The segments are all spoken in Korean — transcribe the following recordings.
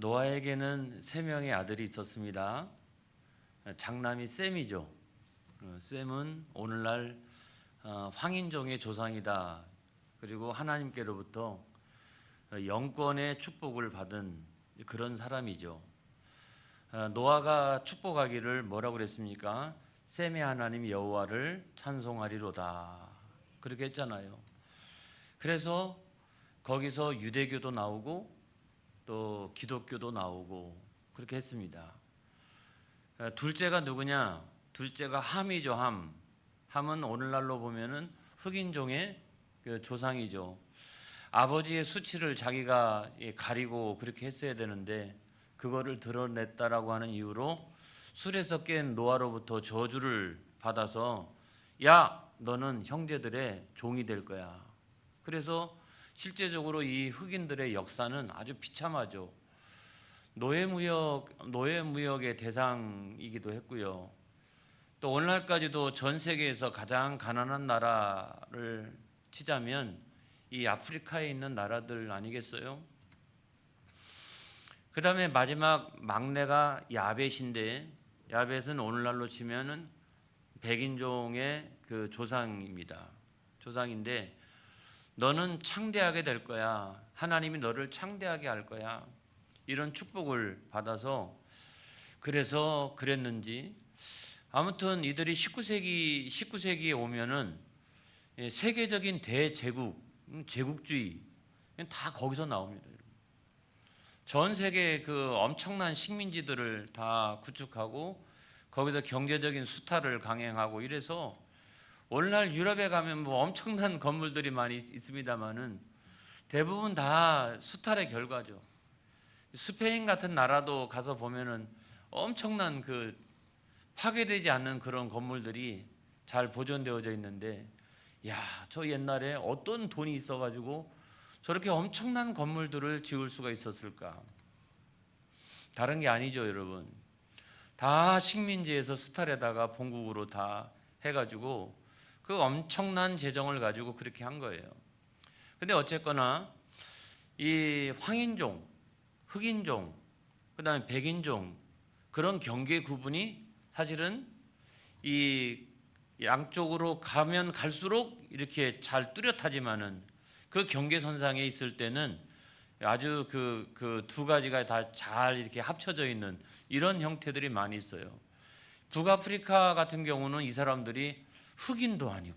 노아에게는 세 명의 아들이 있었습니다. 장남이 셈이죠. 셈은 오늘날 황인종의 조상이다. 그리고 하나님께로부터 영권의 축복을 받은 그런 사람이죠. 노아가 축복하기를 뭐라고 그랬습니까? 셈의 하나님 여호와를 찬송하리로다. 그렇게 했잖아요. 그래서 거기서 유대교도 나오고 또 기독교도 나오고 그렇게 했습니다. 둘째가 누구냐? 둘째가 함이죠. 함은 오늘날로 보면은 흑인종의 조상이죠. 아버지의 수치를 자기가 가리고 그렇게 했어야 되는데 그거를 드러냈다라고 하는 이유로 술에서 깬 노아로부터 저주를 받아서 야, 너는 형제들의 종이 될 거야. 그래서 실제적으로 이 흑인들의 역사는 아주 비참하죠. 노예무역의 대상이기도 했고요. 또 오늘날까지도 전 세계에서 가장 가난한 나라를 치자면 이 아프리카에 있는 나라들 아니겠어요? 그 다음에 마지막 막내가 야벳인데, 야벳은 오늘날로 치면은 백인종의 그 조상입니다. 조상인데 너는 창대하게 될 거야. 하나님이 너를 창대하게 할 거야. 이런 축복을 받아서 그래서 그랬는지 아무튼 이들이 19세기에 오면은 세계적인 대제국, 제국주의 다 거기서 나옵니다. 전 세계의 그 엄청난 식민지들을 다 구축하고 거기서 경제적인 수탈을 강행하고 이래서 오늘날 유럽에 가면 뭐 엄청난 건물들이 많이 있습니다만은 대부분 다 수탈의 결과죠. 스페인 같은 나라도 가서 보면은 엄청난 그 파괴되지 않는 그런 건물들이 잘 보존되어져 있는데, 야, 저 옛날에 어떤 돈이 있어가지고 저렇게 엄청난 건물들을 지을 수가 있었을까? 다른 게 아니죠, 여러분. 다 식민지에서 수탈에다가 본국으로 다 해가지고 그 엄청난 재정을 가지고 그렇게 한 거예요. 근데 어쨌거나 이 황인종, 흑인종, 그 다음에 백인종 그런 경계 구분이 사실은 이 양쪽으로 가면 갈수록 이렇게 잘 뚜렷하지만은 그 경계선상에 있을 때는 아주 그 두 가지가 다 잘 이렇게 합쳐져 있는 이런 형태들이 많이 있어요. 북아프리카 같은 경우는 이 사람들이 흑인도 아니고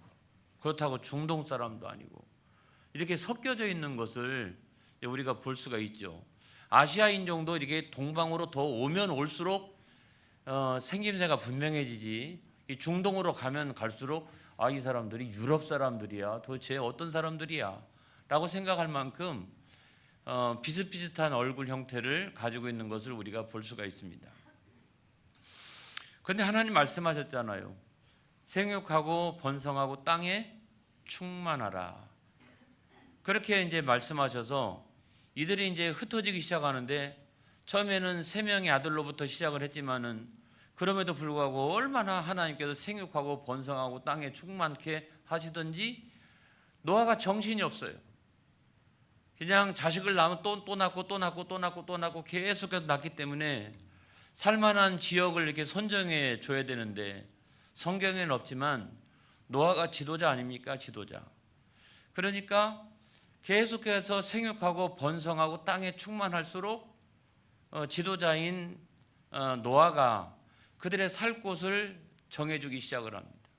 그렇다고 중동 사람도 아니고 이렇게 섞여져 있는 것을 우리가 볼 수가 있죠. 아시아 인종도 이렇게 동방으로 더 오면 올수록 생김새가 분명해지지, 이 중동으로 가면 갈수록 아, 이 사람들이 유럽 사람들이야, 도대체 어떤 사람들이야 라고 생각할 만큼 비슷비슷한 얼굴 형태를 가지고 있는 것을 우리가 볼 수가 있습니다. 그런데 하나님 말씀하셨잖아요. 생육하고 번성하고 땅에 충만하라. 그렇게 이제 말씀하셔서 이들이 이제 흩어지기 시작하는데 처음에는 세 명의 아들로부터 시작을 했지만은 그럼에도 불구하고 얼마나 하나님께서 생육하고 번성하고 땅에 충만케 하시든지 노아가 정신이 없어요. 그냥 자식을 낳으면 또 낳고 계속해서 낳기 때문에 살만한 지역을 이렇게 선정해 줘야 되는데 성경에는 없지만 노아가 지도자 아닙니까? 지도자. 그러니까 계속해서 생육하고 번성하고 땅에 충만할수록 지도자인 노아가 그들의 살 곳을 정해주기 시작을 합니다.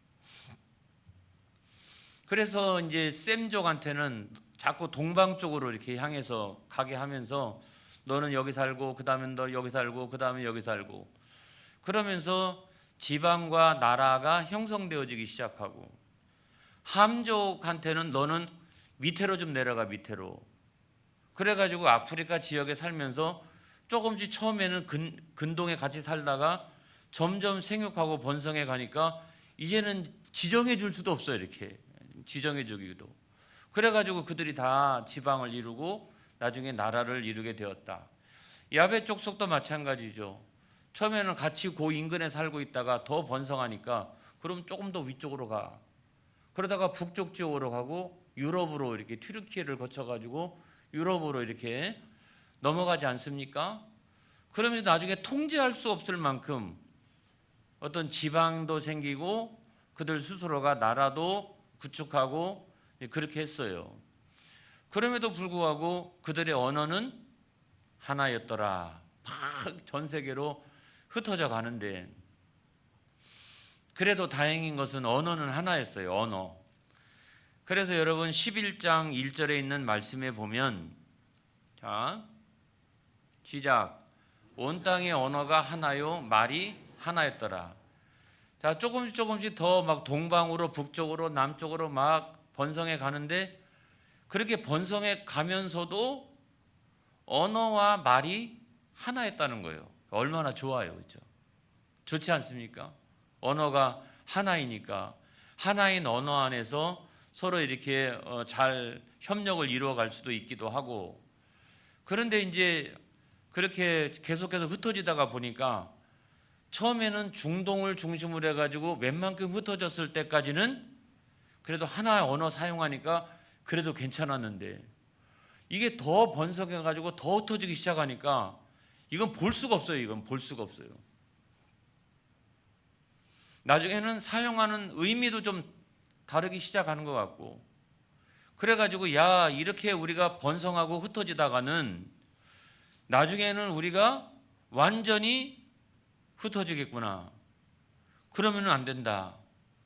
그래서 이제 셈족한테는 자꾸 동방 쪽으로 이렇게 향해서 가게 하면서 너는 여기 살고 그 다음에 너 여기 살고 그 다음에 여기 살고 그러면서 지방과 나라가 형성되어지기 시작하고, 함족한테는 너는 밑으로 좀 내려가, 밑으로. 그래가지고 아프리카 지역에 살면서 조금씩 처음에는 근동에 같이 살다가 점점 생육하고 번성해 가니까 이제는 지정해 줄 수도 없어요. 이렇게 지정해 주기도. 그래가지고 그들이 다 지방을 이루고 나중에 나라를 이루게 되었다. 야벳 족속도 마찬가지죠. 처음에는 같이 그 인근에 살고 있다가 더 번성하니까 그럼 조금 더 위쪽으로 가. 그러다가 북쪽 지역으로 가고 유럽으로 이렇게 튀르키예를 거쳐가지고 유럽으로 이렇게 넘어가지 않습니까? 그러면서 나중에 통제할 수 없을 만큼 어떤 지방도 생기고 그들 스스로가 나라도 구축하고 그렇게 했어요. 그럼에도 불구하고 그들의 언어는 하나였더라. 막 전 세계로 흩어져 가는데, 그래도 다행인 것은 언어는 하나였어요. 언어. 그래서 여러분 11장 1절에 있는 말씀에 보면, 자 시작. 온 땅의 언어가 하나요, 말이 하나였더라. 자, 조금씩 더 막 동방으로 북쪽으로 남쪽으로 막 번성해 가는데, 그렇게 번성해 가면서도 언어와 말이 하나였다는 거예요. 얼마나 좋아요, 그렇죠? 좋지 않습니까? 언어가 하나이니까 하나인 언어 안에서 서로 이렇게 잘 협력을 이루어갈 수도 있기도 하고. 그런데 이제 그렇게 계속해서 흩어지다가 보니까 처음에는 중동을 중심으로 해가지고 웬만큼 흩어졌을 때까지는 그래도 하나의 언어 사용하니까 그래도 괜찮았는데, 이게 더 번성해가지고 더 흩어지기 시작하니까 이건 볼 수가 없어요. 이건 볼 수가 없어요. 나중에는 사용하는 의미도 좀 다르기 시작하는 것 같고, 그래가지고 야, 이렇게 우리가 번성하고 흩어지다가는 나중에는 우리가 완전히 흩어지겠구나. 그러면 안 된다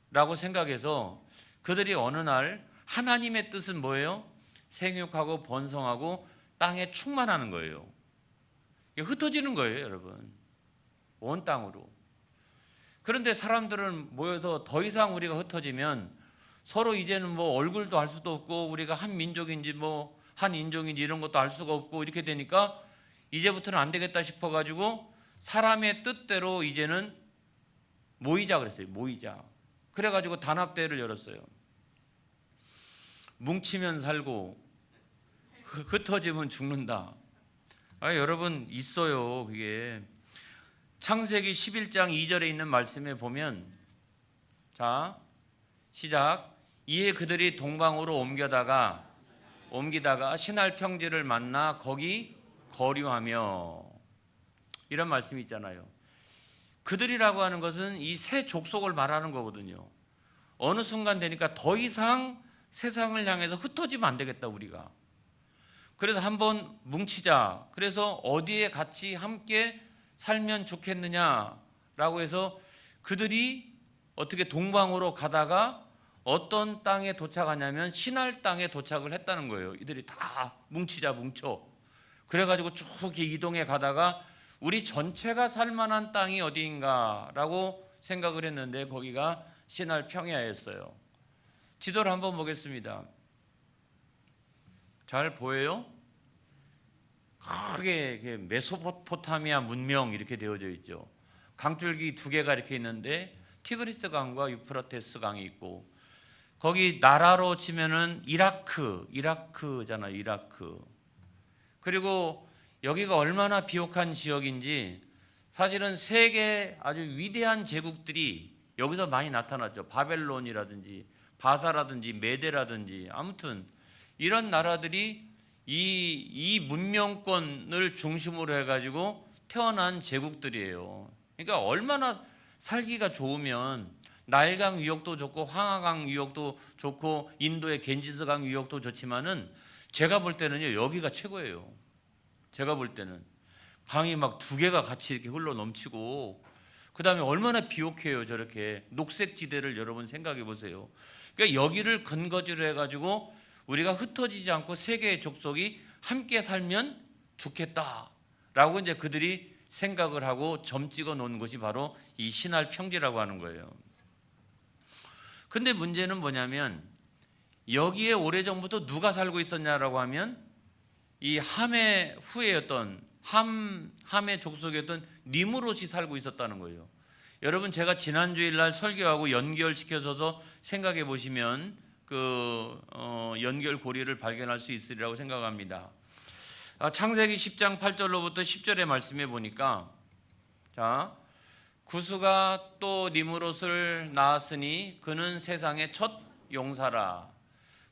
라고 생각해서 그들이 어느 날 하나님의 뜻은 뭐예요? 생육하고 번성하고 땅에 충만하는 거예요. 흩어지는 거예요, 여러분. 온 땅으로. 그런데 사람들은 모여서 더 이상 우리가 흩어지면 서로 이제는 뭐 얼굴도 알 수도 없고, 우리가 한 민족인지 뭐 한 인종인지 이런 것도 알 수가 없고, 이렇게 되니까 이제부터는 안 되겠다 싶어가지고 사람의 뜻대로 이제는 모이자 그랬어요. 모이자. 그래가지고 단합대회를 열었어요. 뭉치면 살고 흩어지면 죽는다. 여러분 있어요. 그게 창세기 11장 2절에 있는 말씀에 보면, 자 시작. 이에 그들이 동방으로 옮기다가 신할 평지를 만나 거기 거류하며, 이런 말씀이 있잖아요. 그들이라고 하는 것은 이 새 족속을 말하는 거거든요. 어느 순간 되니까 더 이상 세상을 향해서 흩어지면 안 되겠다, 우리가. 그래서 한번 뭉치자. 그래서 어디에 같이 함께 살면 좋겠느냐라고 해서 그들이 어떻게 동방으로 가다가 어떤 땅에 도착하냐면 신할 땅에 도착을 했다는 거예요. 이들이 다 뭉쳐. 그래가지고 쭉 이동해 가다가 우리 전체가 살만한 땅이 어디인가라고 생각을 했는데 거기가 신할 평야였어요. 지도를 한번 보겠습니다. 잘 보여요? 크게 메소포타미아 문명 이렇게 되어져 있죠. 강줄기 두 개가 이렇게 있는데 티그리스 강과 유프라테스 강이 있고, 거기 나라로 치면은 이라크잖아요. 이라크. 그리고 여기가 얼마나 비옥한 지역인지 사실은 세계 아주 위대한 제국들이 여기서 많이 나타났죠. 바벨론이라든지 바사라든지 메데라든지, 아무튼 이런 나라들이 이 문명권을 중심으로 해가지고 태어난 제국들이에요. 그러니까 얼마나 살기가 좋으면 나일강 유역도 좋고 황하강 유역도 좋고 인도의 겐지스강 유역도 좋지만은 제가 볼 때는요, 여기가 최고예요. 제가 볼 때는 강이 막 두 개가 같이 이렇게 흘러 넘치고, 그 다음에 얼마나 비옥해요. 저렇게 녹색지대를 여러분 생각해 보세요. 그러니까 여기를 근거지로 해가지고 우리가 흩어지지 않고 세계의 족속이 함께 살면 좋겠다라고 이제 그들이 생각을 하고 점 찍어 놓은 것이 바로 이 신할 평지라고 하는 거예요. 근데 문제는 뭐냐면 여기에 오래전부터 누가 살고 있었냐라고 하면 이 함의 후예였던 함의 족속이었던 니므롯이 살고 있었다는 거예요. 여러분, 제가 지난 주일날 설교하고 연결시켜서 생각해 보시면 연결고리를 발견할 수 있으리라고 생각합니다. 창세기 10장 8절로부터 10절의 말씀에 보니까, 자, 구스가 또 니므롯을 낳았으니 그는 세상의 첫 용사라.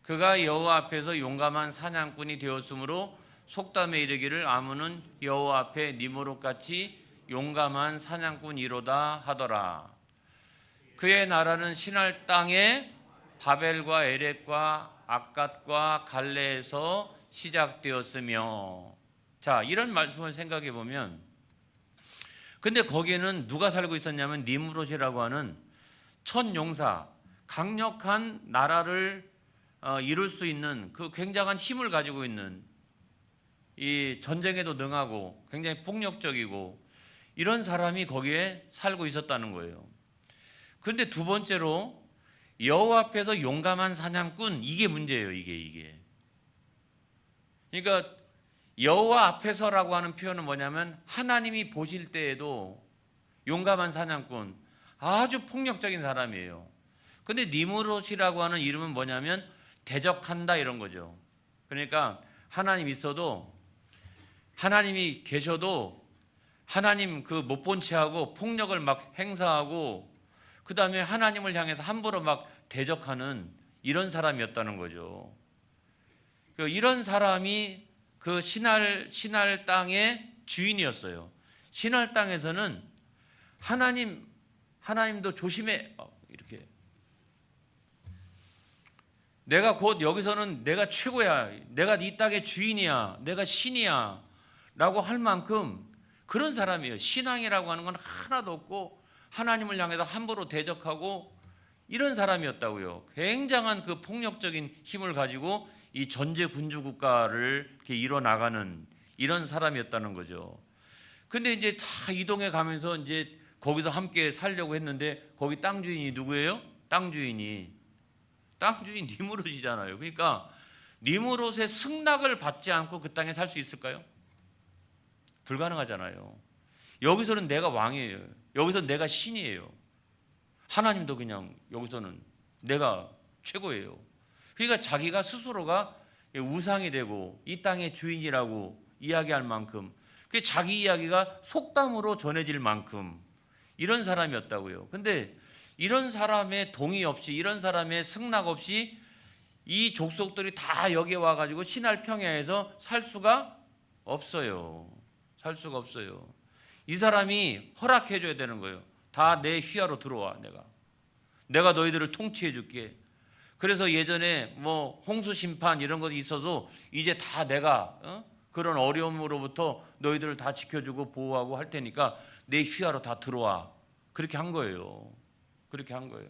그가 여호와 앞에서 용감한 사냥꾼이 되었으므로 속담에 이르기를 아문은 여호와 앞에 니무롯같이 용감한 사냥꾼이로다 하더라. 그의 나라는 신할 땅에 바벨과 에렉과 악갓과 갈레에서 시작되었으며. 자, 이런 말씀을 생각해 보면, 근데 거기에는 누가 살고 있었냐면 니무롯이라고 하는 첫 용사, 강력한 나라를 이룰 수 있는 그 굉장한 힘을 가지고 있는, 이 전쟁에도 능하고 굉장히 폭력적이고 이런 사람이 거기에 살고 있었다는 거예요. 그런데 두 번째로 여호와 앞에서 용감한 사냥꾼, 이게 문제예요. 이게. 그러니까 여호와 앞에서라고 하는 표현은 뭐냐면 하나님이 보실 때에도 용감한 사냥꾼, 아주 폭력적인 사람이에요. 근데 니무롯이라고 하는 이름은 뭐냐면 대적한다 이런 거죠. 그러니까 하나님 있어도, 하나님이 계셔도 하나님 그 못 본 채하고 폭력을 막 행사하고 그 다음에 하나님을 향해서 함부로 막 대적하는 이런 사람이었다는 거죠. 이런 사람이 그 신할 땅의 주인이었어요. 신할 땅에서는 하나님도 조심해, 이렇게. 내가 곧 여기서는 내가 최고야, 내가 이 땅의 주인이야, 내가 신이야 라고 할 만큼 그런 사람이에요. 신앙이라고 하는 건 하나도 없고 하나님을 향해서 함부로 대적하고 이런 사람이었다고요. 굉장한 그 폭력적인 힘을 가지고 이 전제 군주 국가를 이렇게 이뤄나가는 이런 사람이었다는 거죠. 근데 이제 다 이동해 가면서 이제 거기서 함께 살려고 했는데 거기 땅 주인이 누구예요? 땅 주인 니무롯이잖아요. 그러니까 니무롯의 승낙을 받지 않고 그 땅에 살 수 있을까요? 불가능하잖아요. 여기서는 내가 왕이에요. 여기서 내가 신이에요. 하나님도 그냥 여기서는 내가 최고예요. 그러니까 자기가 스스로가 우상이 되고 이 땅의 주인이라고 이야기할 만큼, 그 자기 이야기가 속담으로 전해질 만큼 이런 사람이었다고요. 근데 이런 사람의 동의 없이, 이런 사람의 승낙 없이 이 족속들이 다 여기에 와가지고 신할 평야에서 살 수가 없어요. 살 수가 없어요. 이 사람이 허락해 줘야 되는 거예요. 다 내 휘하로 들어와. 내가 너희들을 통치해 줄게. 그래서 예전에 뭐 홍수 심판 이런 것이 있어도 이제 다 내가 그런 어려움으로부터 너희들을 다 지켜주고 보호하고 할 테니까 내 휘하로 다 들어와. 그렇게 한 거예요. 그렇게 한 거예요.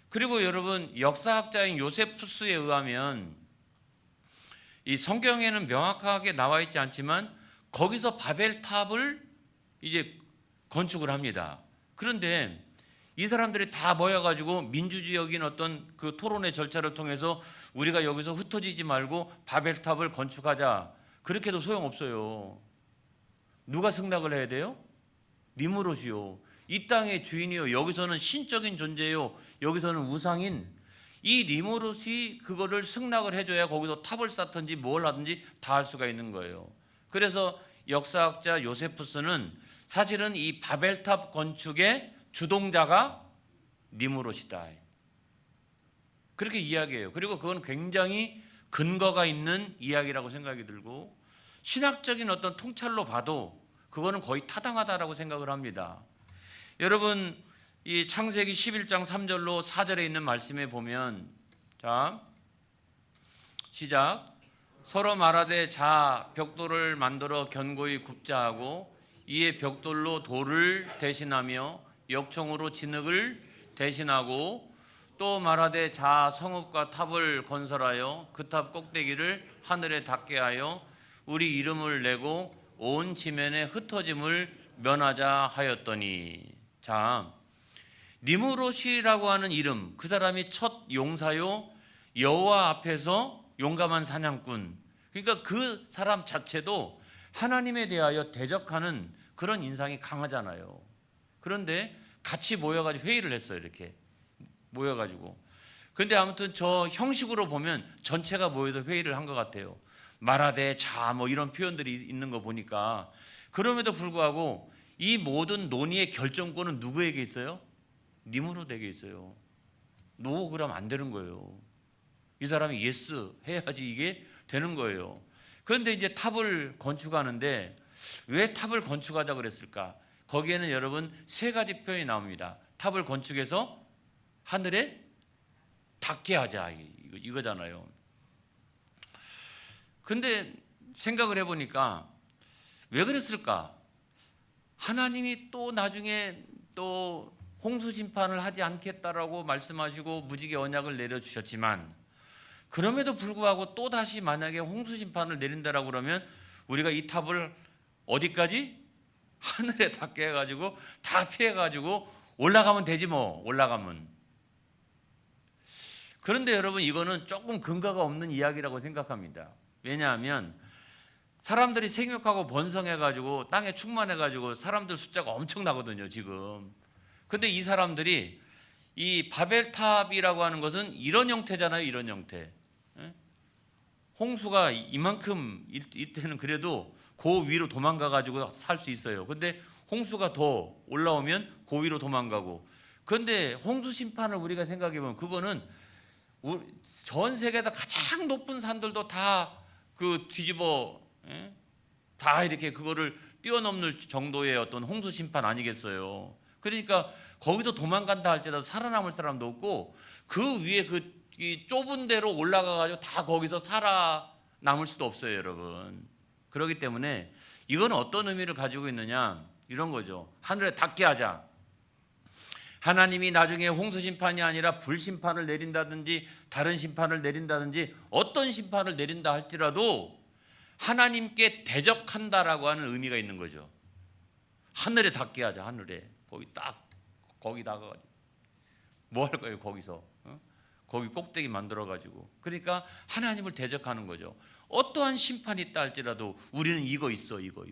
그리고 여러분, 역사학자인 요세푸스에 의하면 이 성경에는 명확하게 나와 있지 않지만 거기서 바벨탑을 이제 건축을 합니다. 그런데 이 사람들이 다 모여가지고 민주주의적인 어떤 그 토론의 절차를 통해서 우리가 여기서 흩어지지 말고 바벨탑을 건축하자, 그렇게 해도 소용없어요. 누가 승낙을 해야 돼요? 니무롯이요. 이 땅의 주인이요. 여기서는 신적인 존재요. 여기서는 우상인 이 니무롯이 그거를 승낙을 해줘야 거기서 탑을 쌓든지 뭘 하든지 다 할 수가 있는 거예요. 그래서 역사학자 요세푸스는 사실은 이 바벨탑 건축의 주동자가 니무롯이다, 그렇게 이야기해요. 그리고 그건 굉장히 근거가 있는 이야기라고 생각이 들고 신학적인 어떤 통찰로 봐도 그거는 거의 타당하다라고 생각을 합니다. 여러분, 이 창세기 11장 3절로 4절에 있는 말씀에 보면, 자, 시작. 서로 말하되 자 벽돌을 만들어 견고히 굽자 하고 이에 벽돌로 돌을 대신하며 역청으로 진흙을 대신하고 또 말하되 자 성읍과 탑을 건설하여 그 탑 꼭대기를 하늘에 닿게 하여 우리 이름을 내고 온 지면에 흩어짐을 면하자 하였더니. 자, 니무롯이라고 하는 이름, 그 사람이 첫 용사요, 여호와 앞에서 용감한 사냥꾼. 그러니까 그 사람 자체도 하나님에 대하여 대적하는 그런 인상이 강하잖아요. 그런데 같이 모여가지고 회의를 했어요. 이렇게 모여가지고. 근데 아무튼 저 형식으로 보면 전체가 모여서 회의를 한 것 같아요. 말하되 자 뭐 이런 표현들이 있는 거 보니까. 그럼에도 불구하고 이 모든 논의의 결정권은 누구에게 있어요? 니무롯에게 있어요. 노 그러면 안 되는 거예요. 이 사람이 예스 해야지 이게 되는 거예요. 그런데 이제 탑을 건축하는데 왜 탑을 건축하자 그랬을까? 거기에는 여러분 세 가지 표현이 나옵니다. 탑을 건축해서 하늘에 닿게 하자, 이거잖아요. 근데 생각을 해보니까 왜 그랬을까? 하나님이 또 나중에 또 홍수 심판을 하지 않겠다라고 말씀하시고 무지개 언약을 내려주셨지만, 그럼에도 불구하고 또 다시 만약에 홍수 심판을 내린다라고 그러면 우리가 이 탑을 어디까지? 하늘에 닿게 해가지고 다 피해가지고 올라가면 되지 뭐. 올라가면. 그런데 여러분, 이거는 조금 근거가 없는 이야기라고 생각합니다. 왜냐하면 사람들이 생육하고 번성해가지고 땅에 충만해가지고 사람들 숫자가 엄청나거든요 지금. 근데 이 사람들이 이 바벨탑이라고 하는 것은 이런 형태잖아요. 이런 형태. 홍수가 이만큼 이때는 그래도 그 위로 도망가가지고 살 수 있어요. 근데 홍수가 더 올라오면 그 위로 도망가고. 근데 홍수 심판을 우리가 생각해보면 그거는 전 세계에서 가장 높은 산들도 다 그 뒤집어 다 이렇게 그거를 뛰어넘는 정도의 어떤 홍수 심판 아니겠어요. 그러니까 거기도 도망간다 할지라도 살아남을 사람도 없고, 그 위에 이 좁은 데로 올라가가지고 다 거기서 살아남을 수도 없어요 여러분. 그렇기 때문에 이건 어떤 의미를 가지고 있느냐, 이런 거죠. 하늘에 닿게 하자. 하나님이 나중에 홍수 심판이 아니라 불심판을 내린다든지 다른 심판을 내린다든지 어떤 심판을 내린다 할지라도 하나님께 대적한다라고 하는 의미가 있는 거죠. 하늘에 닿게 하자. 하늘에 거기 다가가지고 뭐 할 거예요 거기서? 거기 꼭대기 만들어 가지고. 그러니까 하나님을 대적하는 거죠. 어떠한 심판이 있다 할지라도 우리는 이거 있어, 이거.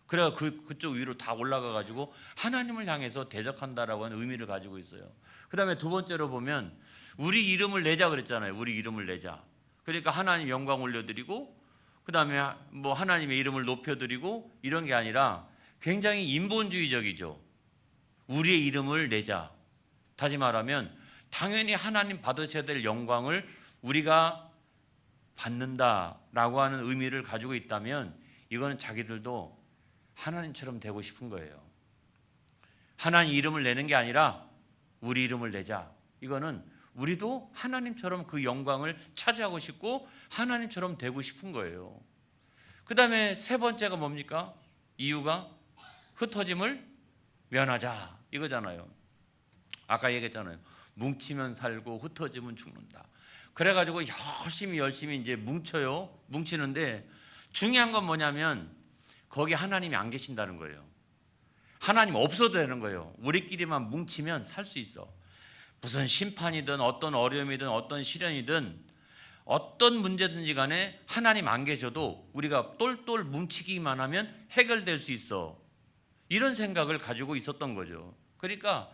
그래야 그쪽 위로 다 올라가 가지고 하나님을 향해서 대적한다라고 하는 의미를 가지고 있어요. 그다음에 두 번째로 보면 우리 이름을 내자 그랬잖아요. 우리 이름을 내자. 그러니까 하나님 영광 올려드리고, 그다음에 뭐 하나님의 이름을 높여드리고, 이런 게 아니라 굉장히 인본주의적이죠. 우리의 이름을 내자. 다시 말하면 당연히 하나님 받으셔야 될 영광을 우리가 받는다라고 하는 의미를 가지고 있다면, 이거는 자기들도 하나님처럼 되고 싶은 거예요. 하나님 이름을 내는 게 아니라 우리 이름을 내자. 이거는 우리도 하나님처럼 그 영광을 차지하고 싶고 하나님처럼 되고 싶은 거예요. 그 다음에 세 번째가 뭡니까? 이유가 흩어짐을 면하자, 이거잖아요. 아까 얘기했잖아요. 뭉치면 살고 흩어지면 죽는다. 그래가지고 열심히 이제 뭉쳐요. 뭉치는데 중요한 건 뭐냐면 거기 하나님이 안 계신다는 거예요. 하나님 없어도 되는 거예요. 우리끼리만 뭉치면 살 수 있어. 무슨 심판이든 어떤 어려움이든 어떤 시련이든 어떤 문제든지 간에 하나님 안 계셔도 우리가 똘똘 뭉치기만 하면 해결될 수 있어. 이런 생각을 가지고 있었던 거죠. 그러니까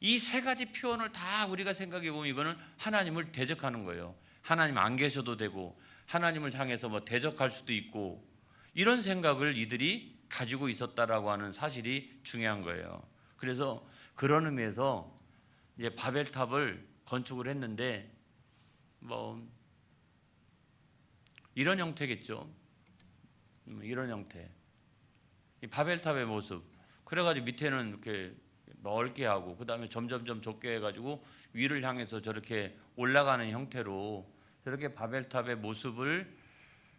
이 세 가지 표현을 다 우리가 생각해 보면 이거는 하나님을 대적하는 거예요. 하나님 안 계셔도 되고 하나님을 향해서 뭐 대적할 수도 있고, 이런 생각을 이들이 가지고 있었다라고 하는 사실이 중요한 거예요. 그래서 그런 의미에서 이제 바벨탑을 건축을 했는데 뭐 이런 형태겠죠. 이런 형태. 이 바벨탑의 모습. 그래가지고 밑에는 이렇게 넓게 하고 그 다음에 점점 좁게 해가지고 위를 향해서 저렇게 올라가는 형태로 저렇게 바벨탑의 모습을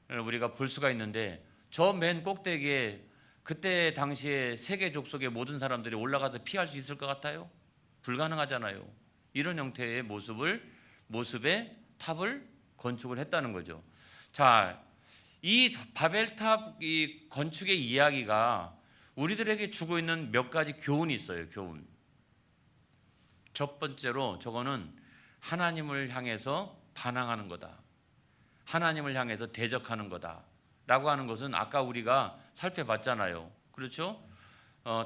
우리가 볼 수가 있는데, 저 맨 꼭대기에 그때 당시에 세계 족속의 모든 사람들이 올라가서 피할 수 있을 것 같아요? 불가능하잖아요. 이런 형태의 모습의 탑을 건축을 했다는 거죠. 자, 이 바벨탑 이 건축의 이야기가 우리들에게 주고 있는 몇 가지 교훈이 있어요. 교훈. 첫 번째로 저거는 하나님을 향해서 반항하는 거다. 하나님을 향해서 대적하는 거다 라고 하는 것은 아까 우리가 살펴봤잖아요. 그렇죠?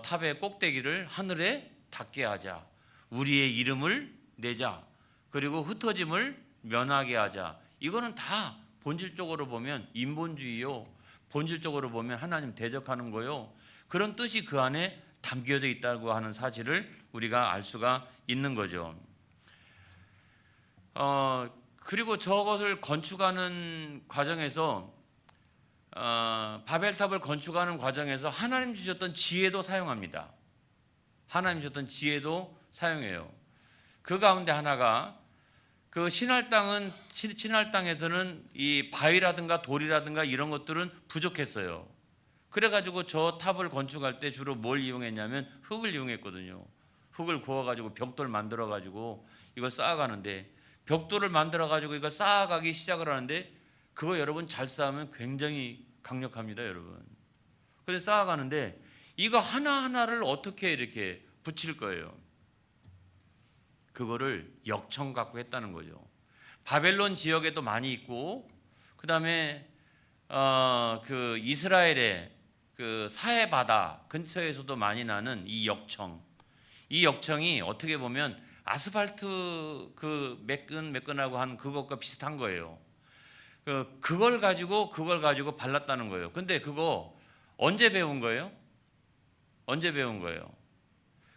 탑의 꼭대기를 하늘에 닿게 하자. 우리의 이름을 내자. 그리고 흩어짐을 면하게 하자. 이거는 다 본질적으로 보면 인본주의요. 본질적으로 보면 하나님 대적하는 거요. 그런 뜻이 그 안에 담겨져 있다고 하는 사실을 우리가 알 수가 있는 거죠. 그리고 저것을 건축하는 과정에서 바벨탑을 건축하는 과정에서 하나님 주셨던 지혜도 사용합니다. 하나님 주셨던 지혜도 사용해요. 그 가운데 하나가 그 신할 땅에서는 이 바위라든가 돌이라든가 이런 것들은 부족했어요. 그래가지고 저 탑을 건축할 때 주로 뭘 이용했냐면 흙을 이용했거든요. 흙을 구워가지고 벽돌 만들어가지고 이걸 쌓아가는데, 벽돌을 만들어가지고 이걸 쌓아가기 시작을 하는데, 그거 여러분 잘 쌓으면 굉장히 강력합니다, 여러분. 그래서 쌓아가는데 이거 하나하나를 어떻게 이렇게 붙일 거예요? 그거를 역청 갖고 했다는 거죠. 바벨론 지역에도 많이 있고, 그 다음에 그 이스라엘의 그 사해 바다 근처에서도 많이 나는 이 역청. 이 역청이 어떻게 보면 아스팔트 그 매끈매끈하고 한 그것과 비슷한 거예요. 그걸 가지고 발랐다는 거예요. 근데 그거 언제 배운 거예요? 언제 배운 거예요?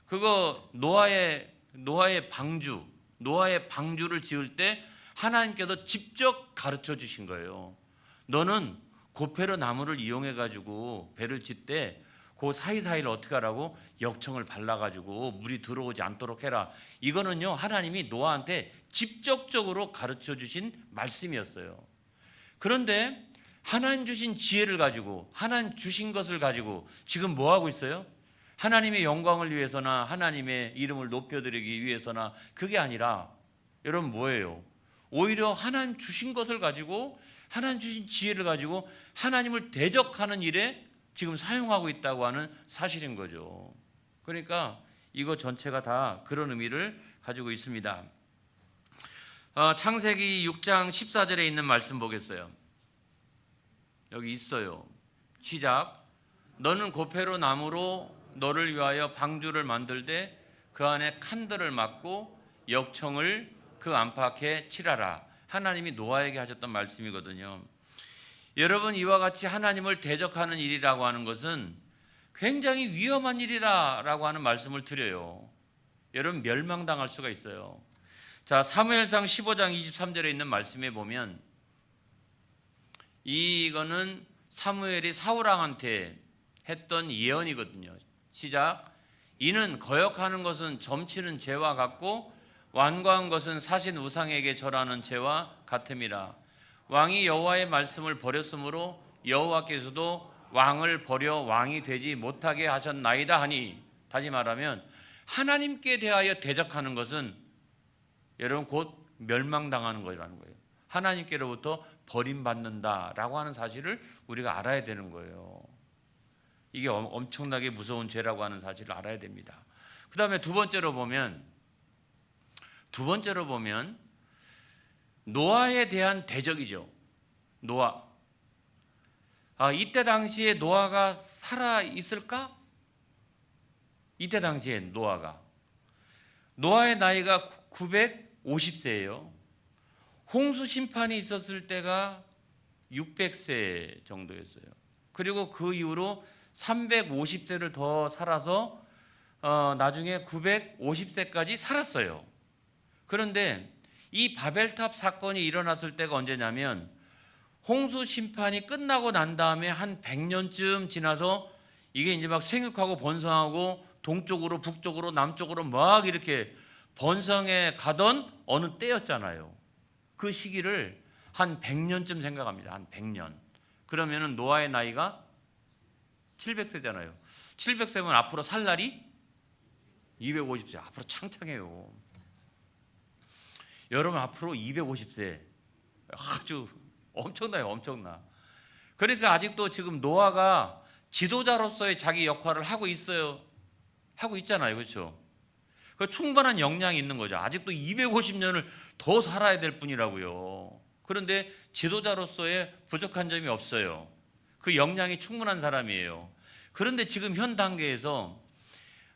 그거 노아의 방주를 지을 때 하나님께서 직접 가르쳐 주신 거예요. 너는 고페르 나무를 이용해 가지고 배를 짓 때 그 사이사이를 어떻게 하라고? 역청을 발라가지고 물이 들어오지 않도록 해라. 이거는요, 하나님이 노아한테 직접적으로 가르쳐 주신 말씀이었어요. 그런데 하나님 주신 지혜를 가지고, 하나님 주신 것을 가지고 지금 뭐 하고 있어요? 하나님의 영광을 위해서나 하나님의 이름을 높여드리기 위해서나 그게 아니라 여러분 뭐예요? 오히려 하나님 주신 것을 가지고, 하나님 주신 지혜를 가지고 하나님을 대적하는 일에 지금 사용하고 있다고 하는 사실인 거죠. 그러니까 이거 전체가 다 그런 의미를 가지고 있습니다. 창세기 6장 14절에 있는 말씀 보겠어요. 여기 있어요. 시작. 너는 고페로 나무로 너를 위하여 방주를 만들되 그 안에 칸들을 막고 역청을 그 안팎에 칠하라. 하나님이 노아에게 하셨던 말씀이거든요. 여러분, 이와 같이 하나님을 대적하는 일이라고 하는 것은 굉장히 위험한 일이라고 하는 말씀을 드려요. 여러분, 멸망당할 수가 있어요. 자, 사무엘상 15장 23절에 있는 말씀에 보면, 이거는 사무엘이 사울왕한테 했던 예언이거든요. 시작. 이는 거역하는 것은 점치는 죄와 같고 완고한 것은 사신 우상에게 절하는 죄와 같음이라. 왕이 여호와의 말씀을 버렸으므로 여호와께서도 왕을 버려 왕이 되지 못하게 하셨나이다 하니, 다시 말하면 하나님께 대하여 대적하는 것은 여러분 곧 멸망당하는 것이라는 거예요. 하나님께로부터 버림받는다라고 하는 사실을 우리가 알아야 되는 거예요. 이게 엄청나게 무서운 죄라고 하는 사실을 알아야 됩니다. 그 다음에 두 번째로 보면 노아에 대한 대적이죠. 노아. 이때 당시에 노아가 살아 있을까? 이때 당시에 노아의 나이가 950세예요. 홍수 심판이 있었을 때가 600세 정도였어요. 그리고 그 이후로 350세를 더 살아서 나중에 950세까지 살았어요. 그런데 이 바벨탑 사건이 일어났을 때가 언제냐면 홍수 심판이 끝나고 난 다음에 한 100년쯤 지나서 이게 이제 막 생육하고 번성하고 동쪽으로 북쪽으로 남쪽으로 막 이렇게 번성해 가던 어느 때였잖아요. 그 시기를 한 100년쯤 생각합니다. 한 100년. 그러면은 노아의 나이가 700세잖아요. 700세면 앞으로 살 날이 250세. 앞으로 창창해요. 여러분, 앞으로 250세. 아주 엄청나요. 엄청나. 그러니까 아직도 지금 노아가 지도자로서의 자기 역할을 하고 있어요. 하고 있잖아요. 그렇죠? 그 충분한 역량이 있는 거죠. 아직도 250년을 더 살아야 될 뿐이라고요. 그런데 지도자로서의 부족한 점이 없어요. 그 역량이 충분한 사람이에요. 그런데 지금 현 단계에서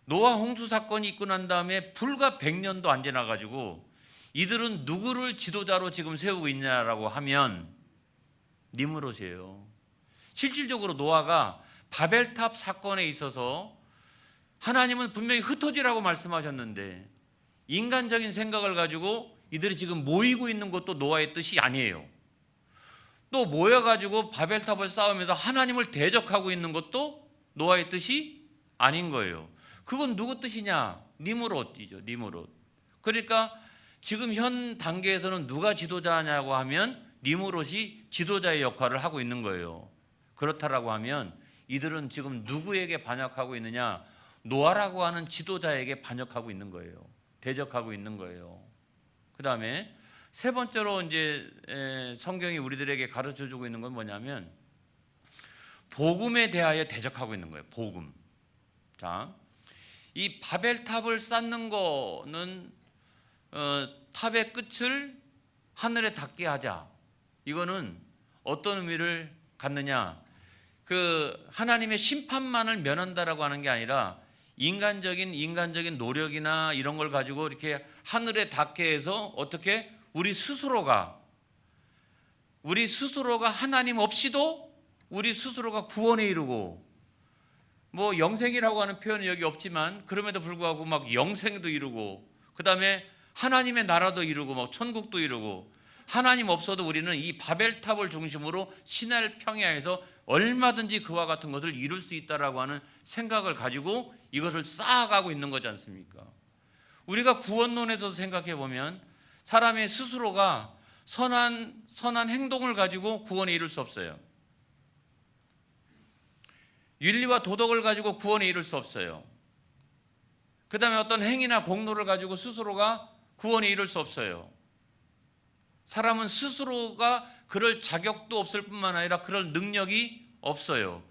노아 홍수 사건이 있고 난 다음에 불과 100년도 안 지나가지고 이들은 누구를 지도자로 지금 세우고 있냐라고 하면 니므롯이에요. 실질적으로 노아가 바벨탑 사건에 있어서 하나님은 분명히 흩어지라고 말씀하셨는데 인간적인 생각을 가지고 이들이 지금 모이고 있는 것도 노아의 뜻이 아니에요. 또 모여가지고 바벨탑을 쌓으면서 하나님을 대적하고 있는 것도 노아의 뜻이 아닌 거예요. 그건 누구 뜻이냐? 니므롯이죠. 니므롯. 그러니까 지금 현 단계에서는 누가 지도자냐고 하면 니므롯이 지도자의 역할을 하고 있는 거예요. 그렇다라고 하면 이들은 지금 누구에게 반역하고 있느냐? 노아라고 하는 지도자에게 반역하고 있는 거예요. 대적하고 있는 거예요. 그 다음에 세 번째로 이제 성경이 우리들에게 가르쳐 주고 있는 건 뭐냐면 복음에 대하여 대적하고 있는 거예요. 복음. 자, 이 바벨탑을 쌓는 거는 탑의 끝을 하늘에 닿게 하자. 이거는 어떤 의미를 갖느냐? 그 하나님의 심판만을 면한다라고 하는 게 아니라 인간적인 노력이나 이런 걸 가지고 이렇게 하늘에 닿게 해서 어떻게 우리 스스로가 하나님 없이도 우리 스스로가 구원에 이르고, 뭐 영생이라고 하는 표현은 여기 없지만 그럼에도 불구하고 막 영생도 이루고, 그 다음에 하나님의 나라도 이루고 막 천국도 이루고, 하나님 없어도 우리는 이 바벨탑을 중심으로 신할 평야에서 얼마든지 그와 같은 것을 이룰 수 있다라고 하는 생각을 가지고 이것을 쌓아가고 있는 거지 않습니까? 우리가 구원론에서 생각해 보면 사람의 스스로가 선한 행동을 가지고 구원에 이룰 수 없어요. 윤리와 도덕을 가지고 구원에 이룰 수 없어요. 그 다음에 어떤 행위나 공로를 가지고 스스로가 구원에 이룰 수 없어요. 사람은 스스로가 그럴 자격도 없을 뿐만 아니라 그럴 능력이 없어요.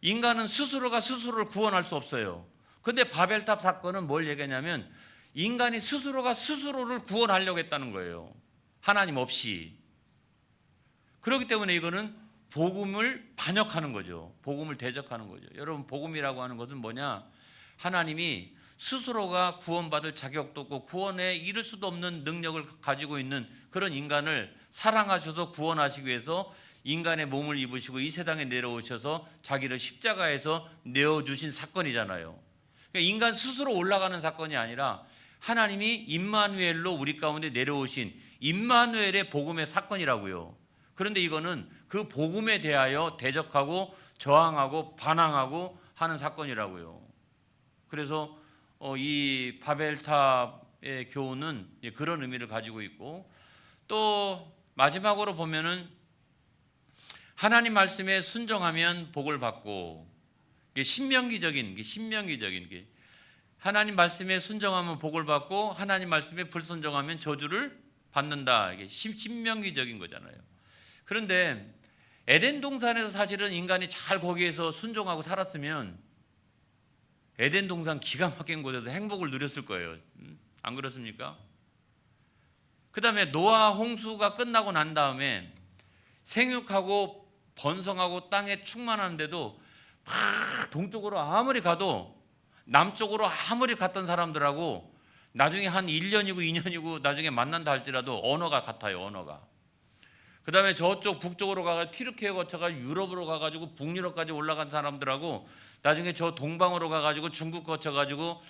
인간은 스스로가 스스로를 구원할 수 없어요. 근데 바벨탑 사건은 뭘 얘기하냐면 인간이 스스로가 스스로를 구원하려고 했다는 거예요. 하나님 없이. 그렇기 때문에 이거는 복음을 반역하는 거죠. 복음을 대적하는 거죠. 여러분, 복음이라고 하는 것은 뭐냐? 하나님이 스스로가 구원받을 자격도 없고 구원에 이를 수도 없는 능력을 가지고 있는 그런 인간을 사랑하셔서 구원하시기 위해서 인간의 몸을 입으시고 이 세상에 내려오셔서 자기를 십자가에서 내어주신 사건이잖아요. 그러니까 인간 스스로 올라가는 사건이 아니라 하나님이 임마누엘로 우리 가운데 내려오신 임마누엘의 복음의 사건이라고요. 그런데 이거는 그 복음에 대하여 대적하고 저항하고 반항하고 하는 사건이라고요. 그래서 이 바벨탑의 교훈은 그런 의미를 가지고 있고, 또 마지막으로 보면은 하나님 말씀에 순종하면 복을 받고, 이게 신명기적인 게 하나님 말씀에 순종하면 복을 받고 하나님 말씀에 불순종하면 저주를 받는다. 이게 신명기적인 거잖아요. 그런데 에덴 동산에서 사실은 인간이 잘 거기에서 순종하고 살았으면 에덴 동산 기가 막힌 곳에서 행복을 누렸을 거예요. 안 그렇습니까? 그 다음에 노아 홍수가 끝나고 난 다음에 생육하고 번성하고 땅에 충만한데도 막 동쪽으로 아무리 가도 남쪽으로 아무리 갔던 사람들하고 나중에 한 1년이고 2년이고 나중에 만난다 할지라도 언어가 같아요. 언어가. 그 다음에 저쪽 북쪽으로 가서 튀르키예 거쳐가 유럽으로 가가지고 북유럽까지 올라간 사람들하고 나중에 저 동방으로 가가지고 중국 거쳐가지고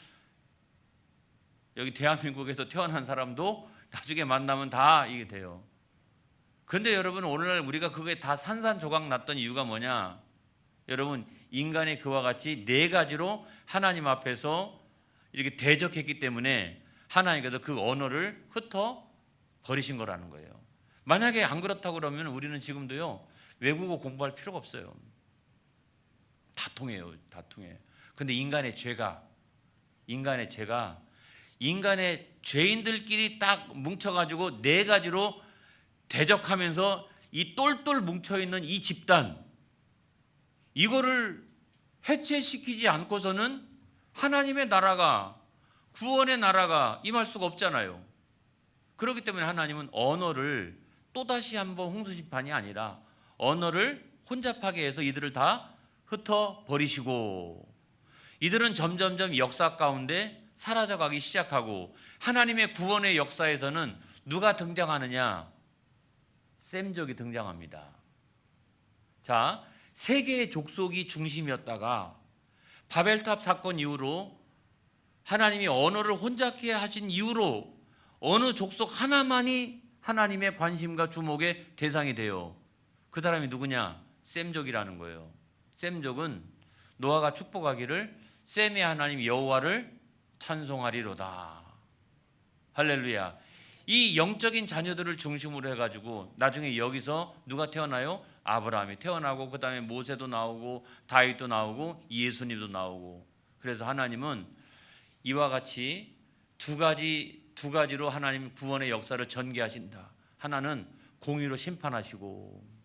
여기 대한민국에서 태어난 사람도 나중에 만나면 다 이게 돼요. 그런데 여러분, 오늘날 우리가 그게 다 산산조각 났던 이유가 뭐냐? 여러분, 인간의 그와 같이 네 가지로 하나님 앞에서 이렇게 대적했기 때문에 하나님께서 그 언어를 흩어 버리신 거라는 거예요. 만약에 안 그렇다고 그러면 우리는 지금도요 외국어 공부할 필요가 없어요. 다 통해요. 다 통해. 근데 인간의 죄인들끼리 딱 뭉쳐가지고 네 가지로 대적하면서 이 똘똘 뭉쳐있는 이 집단, 이거를 해체시키지 않고서는 하나님의 나라가, 구원의 나라가 임할 수가 없잖아요. 그렇기 때문에 하나님은 언어를 또다시 한번 홍수심판이 아니라 언어를 혼잡하게 해서 이들을 다 흩어버리시고, 이들은 점점점 역사 가운데 사라져가기 시작하고, 하나님의 구원의 역사에서는 누가 등장하느냐? 셈족이 등장합니다. 자, 세 개의 족속이 중심이었다가 바벨탑 사건 이후로 하나님이 언어를 혼잡게 하신 이후로 어느 족속 하나만이 하나님의 관심과 주목의 대상이 돼요. 그 사람이 누구냐? 셈족이라는 거예요. 셈족은 노아가 축복하기를 셈의 하나님 여호와를 찬송하리로다. 할렐루야. 이 영적인 자녀들을 중심으로 해가지고 나중에 여기서 누가 태어나요? 아브라함이 태어나고 그 다음에 모세도 나오고 다윗도 나오고 예수님도 나오고. 그래서 하나님은 이와 같이 두 가지로 하나님 구원의 역사를 전개하신다. 하나는 공의로 심판하시고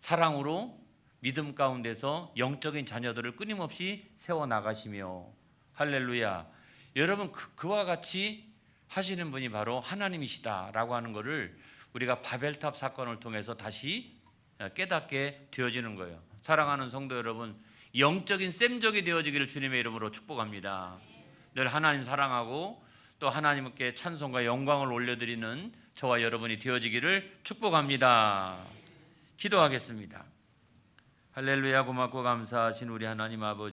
사랑으로 믿음 가운데서 영적인 자녀들을 끊임없이 세워나가시며. 할렐루야. 여러분 그와 같이 하시는 분이 바로 하나님이시다라고 하는 것을 우리가 바벨탑 사건을 통해서 다시 깨닫게 되어지는 거예요. 사랑하는 성도 여러분, 영적인 셈족이 되어지기를 주님의 이름으로 축복합니다. 늘 하나님 사랑하고 또 하나님께 찬송과 영광을 올려드리는 저와 여러분이 되어지기를 축복합니다. 기도하겠습니다. 할렐루야. 고맙고 감사하신 우리 하나님 아버지,